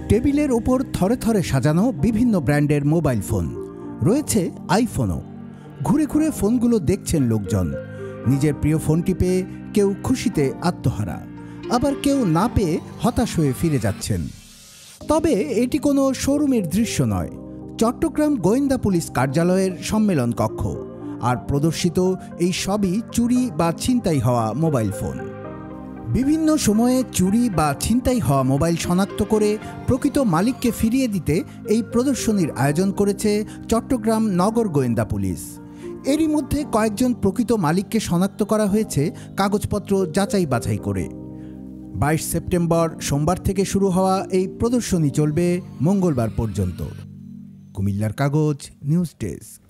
টেবিলের ওপর থরে থরে সাজানো বিভিন্ন ব্র্যান্ডের মোবাইল ফোন, রয়েছে আইফোনও। ঘুরে ঘুরে ফোনগুলো দেখছেন লোকজন। নিজের প্রিয় ফোনটি পেয়ে কেউ খুশিতে আত্মহারা, আবার কেউ না পেয়ে হতাশ হয়ে ফিরে যাচ্ছেন। তবে এটি কোনো শোরুমের দৃশ্য নয়, চট্টগ্রাম গোয়েন্দা পুলিশ কার্যালয়ের সম্মেলন কক্ষ। আর প্রদর্শিত এই সবই চুরি বা ছিনতাই হওয়া মোবাইল ফোন। বিভিন্ন সময়ে চুরি বা ছিনতাই হওয়া মোবাইল শনাক্ত করে প্রকৃত মালিককে ফিরিয়ে দিতে এই প্রদর্শনীর আয়োজন করেছে চট্টগ্রাম নগর গোয়েন্দা পুলিশ। এরই মধ্যে কয়েকজন প্রকৃত মালিককে শনাক্ত করা হয়েছে কাগজপত্র যাচাই বাছাই করে। 22 সেপ্টেম্বর সোমবার থেকে শুরু হওয়া এই প্রদর্শনী চলবে মঙ্গলবার পর্যন্ত। কুমিল্লার কাগজ নিউজ ডেস্ক।